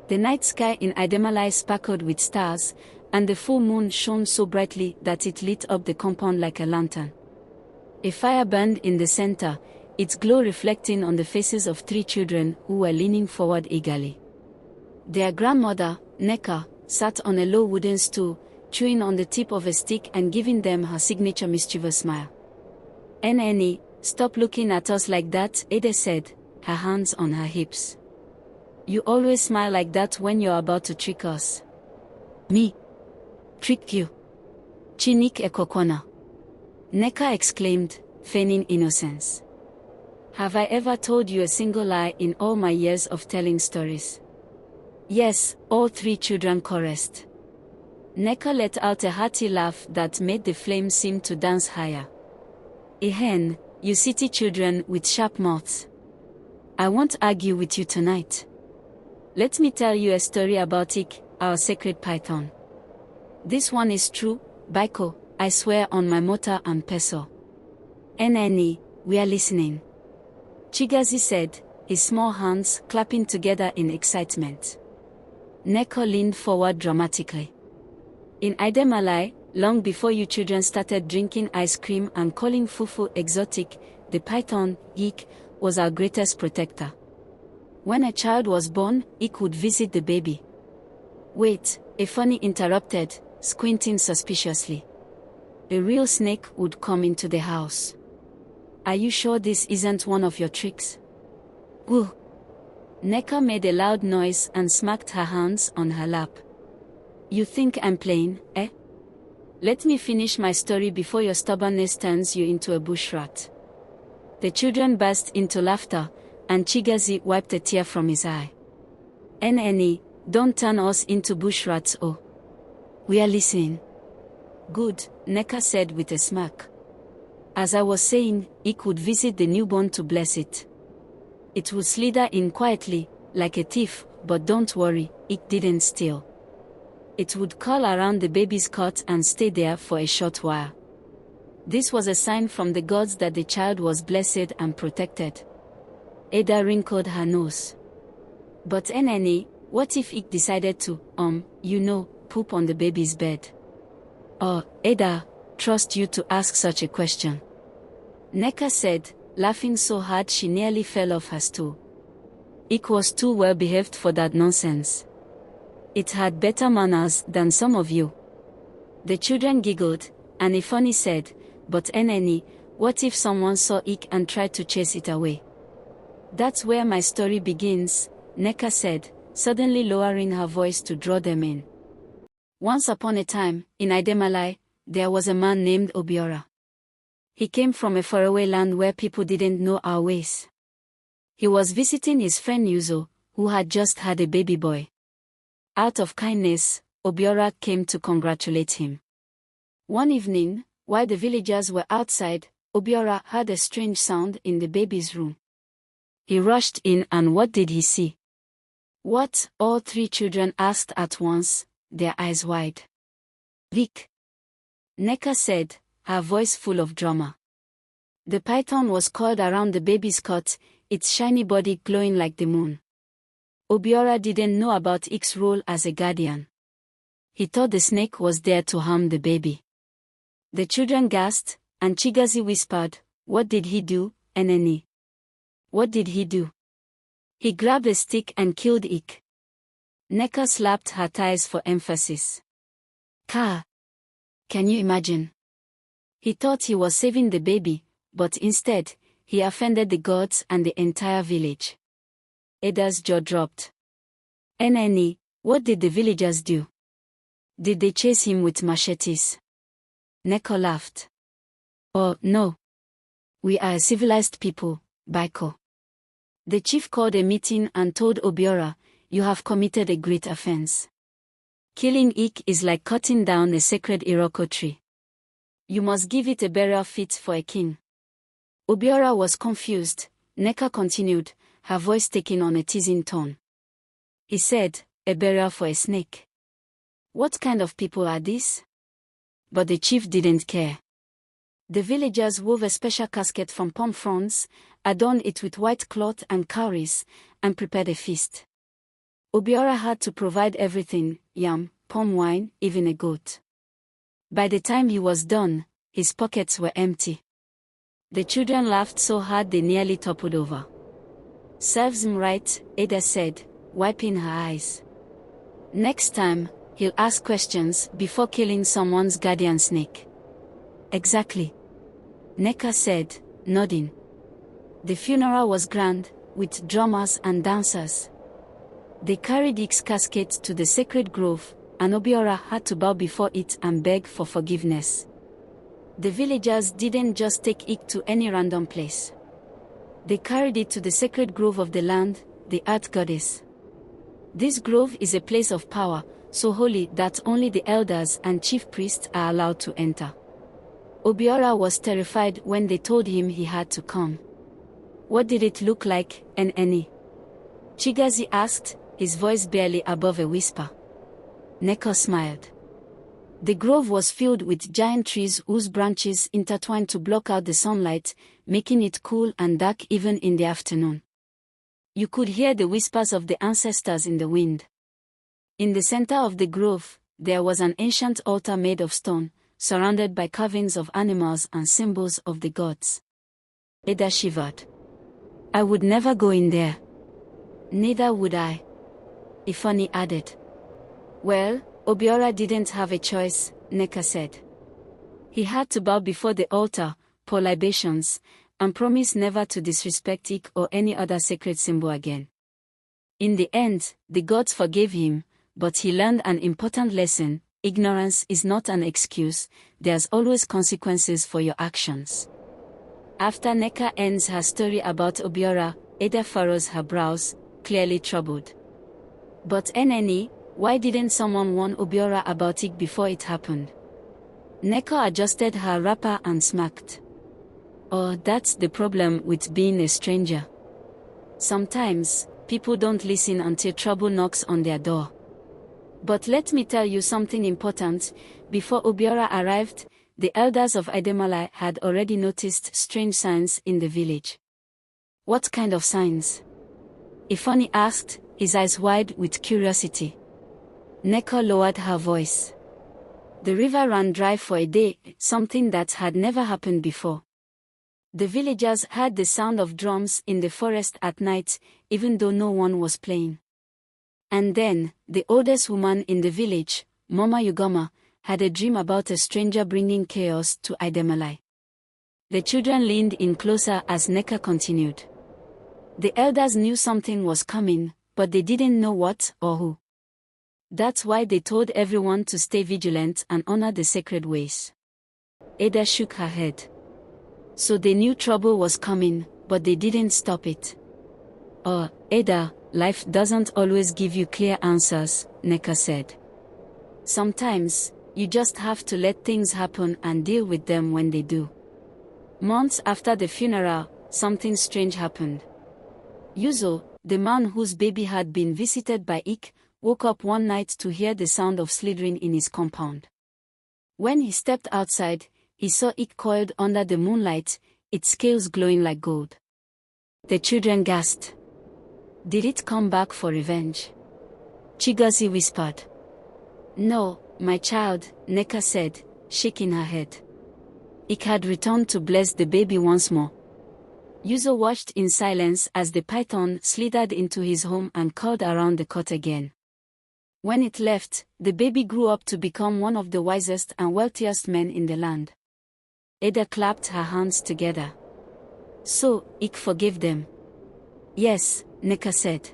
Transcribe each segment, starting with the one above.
The night sky in Idemili sparkled with stars, and the full moon shone so brightly that it lit up the compound like a lantern. A fire burned in the center, its glow reflecting on the faces of 3 children who were leaning forward eagerly. Their grandmother, Nneka, sat on a low wooden stool, chewing on the tip of a stick and giving them her signature mischievous smile. "Nneka, stop looking at us like that," Ada said, her hands on her hips. "You always smile like that when you're about to trick us." "Me? Trick you? Chinik ekokwana," Nneka exclaimed, feigning innocence. "Have I ever told you a single lie in all my years of telling stories?" "Yes," all 3 children chorused. Nneka let out a hearty laugh that made the flames seem to dance higher. "Ehen, you city children with sharp mouths. I won't argue with you tonight. Let me tell you a story about Ik, our sacred python. This one is true, Baiko, I swear on my mortar and pestle." "Nneka, we are listening," Chigazi said, his small hands clapping together in excitement. Nneka leaned forward dramatically. "In Idemili, long before you children started drinking ice cream and calling fufu exotic, the python, Ik, was our greatest protector. When a child was born, Ik would visit the baby." "Wait," Efoni interrupted, squinting suspiciously. "A real snake would come into the house. Are you sure this isn't one of your tricks?" "Ooh." Nneka made a loud noise and smacked her hands on her lap. "You think I'm playing, eh? Let me finish my story before your stubbornness turns you into a bush rat." The children burst into laughter, and Chigazi wiped a tear from his eye. "Nneka, don't turn us into bush rats, oh. We are listening." "Good," Nneka said with a smirk. "As I was saying, Ik would visit the newborn to bless it. It would slither in quietly, like a thief, but don't worry, Ik didn't steal. It would curl around the baby's cot and stay there for a short while. This was a sign from the gods that the child was blessed and protected." Ada wrinkled her nose. "But Nneka, what if Ik decided to, poop on the baby's bed?" "Oh, Ada, trust you to ask such a question," Nneka said, laughing so hard she nearly fell off her stool. Ik was too well behaved for that nonsense. It had better manners than some of you. The children giggled, and Efoni said, "But Nneka, what if someone saw Ik and tried to chase it away?" "That's where my story begins," Nneka said, suddenly lowering her voice to draw them in. "Once upon a time, in Idemili, there was a man named Obiora. He came from a faraway land where people didn't know our ways. He was visiting his friend Yuzo, who had just had a baby boy. Out of kindness, Obiora came to congratulate him. One evening, while the villagers were outside, Obiora heard a strange sound in the baby's room. He rushed in, and what did he see?" "What?" all 3 children asked at once, their eyes wide. "Rick," Nneka said, her voice full of drama. The python was coiled around the baby's cot, its shiny body glowing like the moon. Obiora didn't know about Ik's role as a guardian. He thought the snake was there to harm the baby. The children gasped, and Chigazi whispered, "What did he do, Nneka? What did he do?" "He grabbed a stick and killed Ik." Nneka slapped her thighs for emphasis. "Ka! Can you imagine? He thought he was saving the baby, but instead, he offended the gods and the entire village." Ada's jaw dropped. "Nneka, what did the villagers do? Did they chase him with machetes?" Nneka laughed. "Oh, no. We are a civilized people, Baiko. The chief called a meeting and told Obiora, 'You have committed a great offense. Killing Ik is like cutting down a sacred Iroko tree. You must give it a burial fit for a king.'" Obiora was confused. Nneka continued, her voice taking on a teasing tone. "He said, a burial for a snake. What kind of people are these?" But the chief didn't care. The villagers wove a special casket from palm fronds, adorned it with white cloth and cowries, and prepared a feast. Obiora had to provide everything: yam, palm wine, even a goat. By the time he was done, his pockets were empty. The children laughed so hard they nearly toppled over. "Serves him right," Ada said, wiping her eyes. "Next time, he'll ask questions before killing someone's guardian snake." "Exactly," Nneka said, nodding. The funeral was grand, with drummers and dancers. They carried Ik's casket to the sacred grove, and Obiora had to bow before it and beg for forgiveness. The villagers didn't just take Ik to any random place. They carried it to the sacred grove of the land, the earth goddess. This grove is a place of power, so holy that only the elders and chief priests are allowed to enter. Obiora was terrified when they told him he had to come. "What did it look like, Nneka?" Chigazi asked, his voice barely above a whisper. Nneka smiled. The grove was filled with giant trees whose branches intertwined to block out the sunlight, making it cool and dark even in the afternoon. You could hear the whispers of the ancestors in the wind. In the center of the grove, there was an ancient altar made of stone, surrounded by carvings of animals and symbols of the gods. Ada shivered. "I would never go in there." "Neither would I," Ifani added. "Well, Obiora didn't have a choice," Nneka said. "He had to bow before the altar, pour libations, and promise never to disrespect Ik or any other sacred symbol again. In the end, the gods forgave him, but he learned an important lesson: ignorance is not an excuse, there's always consequences for your actions." After Nneka ends her story about Obiora, Ada furrows her brows, clearly troubled. "But Nneka, why didn't someone warn Obiora about it before it happened?" Nneka adjusted her wrapper and smirked. "Oh, that's the problem with being a stranger. Sometimes, people don't listen until trouble knocks on their door. But let me tell you something important: before Obiora arrived, the elders of Idemili had already noticed strange signs in the village." "What kind of signs?" Ifani asked, his eyes wide with curiosity. Nneka lowered her voice. "The river ran dry for a day, something that had never happened before. The villagers heard the sound of drums in the forest at night, even though no one was playing. And then, the oldest woman in the village, Mama Ugoma, had a dream about a stranger bringing chaos to Idemili." The children leaned in closer as Nneka continued. The elders knew something was coming, but they didn't know what or who. That's why they told everyone to stay vigilant and honor the sacred ways. Ada shook her head. "So they knew trouble was coming, but they didn't stop it." "Oh, Ada, life doesn't always give you clear answers," Nneka said. "Sometimes, you just have to let things happen and deal with them when they do." Months after the funeral, something strange happened. Yuzo, the man whose baby had been visited by Ik, woke up one night to hear the sound of slithering in his compound. When he stepped outside, he saw Ik coiled under the moonlight, its scales glowing like gold. The children gasped. "Did it come back for revenge?" Chigozie whispered. "No, my child," Nneka said, shaking her head. Ik had returned to bless the baby once more. Yuzo watched in silence as the python slithered into his home and curled around the cot again. When it left, the baby grew up to become one of the wisest and wealthiest men in the land. Ada clapped her hands together. "So, Ik forgave them?" "Yes," Nneka said.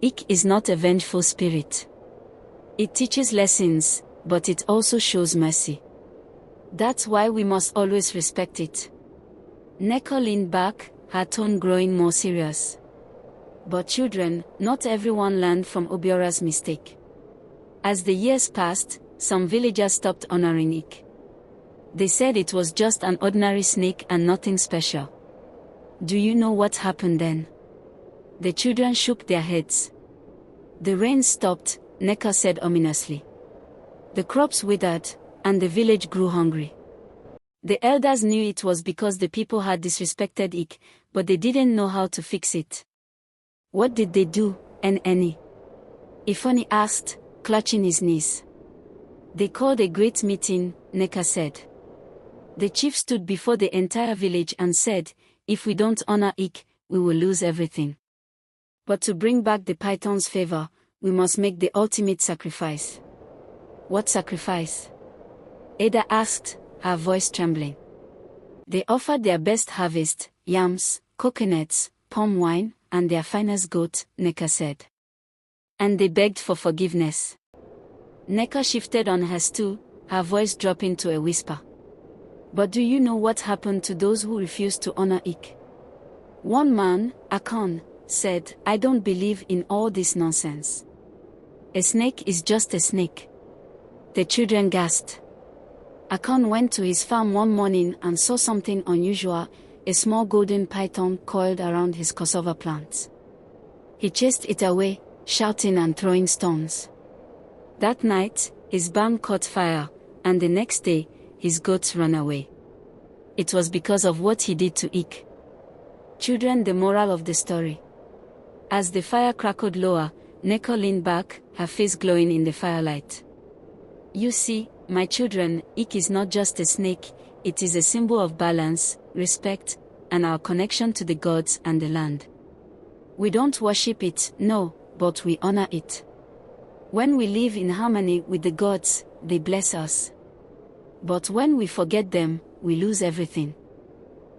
"Ik is not a vengeful spirit. It teaches lessons, but it also shows mercy. That's why we must always respect it." Nneka leaned back, her tone growing more serious. "But children, not everyone learned from Obiora's mistake. As the years passed, some villagers stopped honoring Ik. They said it was just an ordinary snake and nothing special." "Do you know what happened then?" The children shook their heads. "The rain stopped," Nneka said ominously. "The crops withered, and the village grew hungry. The elders knew it was because the people had disrespected Ik, but they didn't know how to fix it." "What did they do, Nneka?" Ifani asked, clutching his knees. They called a great meeting, Nneka said. The chief stood before the entire village and said, if we don't honor Ik, we will lose everything. But to bring back the python's favor, we must make the ultimate sacrifice. What sacrifice? Ada asked, her voice trembling. They offered their best harvest, yams, coconuts, palm wine, and their finest goat, Nneka said. And they begged for forgiveness. Nneka shifted on her stool, her voice dropping to a whisper. But do you know what happened to those who refused to honor Ik? One man, Akon, said, I don't believe in all this nonsense. A snake is just a snake. The children gasped. Akon went to his farm one morning and saw something unusual, a small golden python coiled around his cassava plants. He chased it away, shouting and throwing stones. That night, his barn caught fire, and the next day, his goats ran away. It was because of what he did to Ik. Children, the moral of the story. As the fire crackled lower, Nneka leaned back, her face glowing in the firelight. You see, my children, Ik is not just a snake, it is a symbol of balance, respect, and our connection to the gods and the land. We don't worship it, no, but we honor it. When we live in harmony with the gods, they bless us. But when we forget them, we lose everything.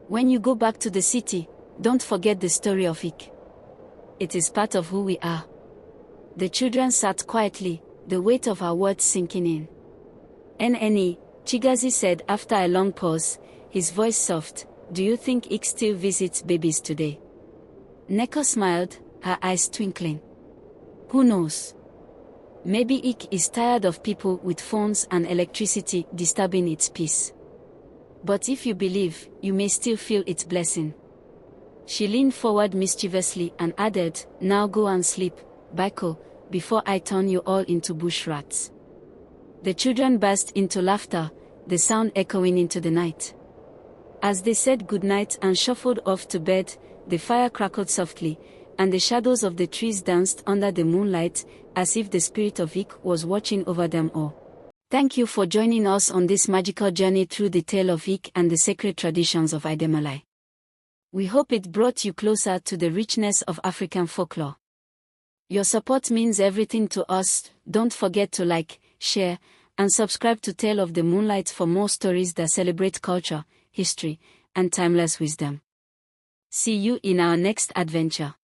When you go back to the city, don't forget the story of Ik. It is part of who we are. The children sat quietly, the weight of her words sinking in. Nne, Chigazi said after a long pause, his voice soft, do you think Ik still visits babies today? Nneka smiled, her eyes twinkling. Who knows? Maybe Ik is tired of people with phones and electricity disturbing its peace. But if you believe, you may still feel its blessing. She leaned forward mischievously and added, now go and sleep, Biko, before I turn you all into bush rats. The children burst into laughter, the sound echoing into the night. As they said goodnight and shuffled off to bed, the fire crackled softly, and the shadows of the trees danced under the moonlight, as if the spirit of Ik was watching over them all. Thank you for joining us on this magical journey through the tale of Ik and the sacred traditions of Idemili. We hope it brought you closer to the richness of African folklore. Your support means everything to us. Don't forget to like, share, and subscribe to Tale of the Moonlight for more stories that celebrate culture, history, and timeless wisdom. See you in our next adventure.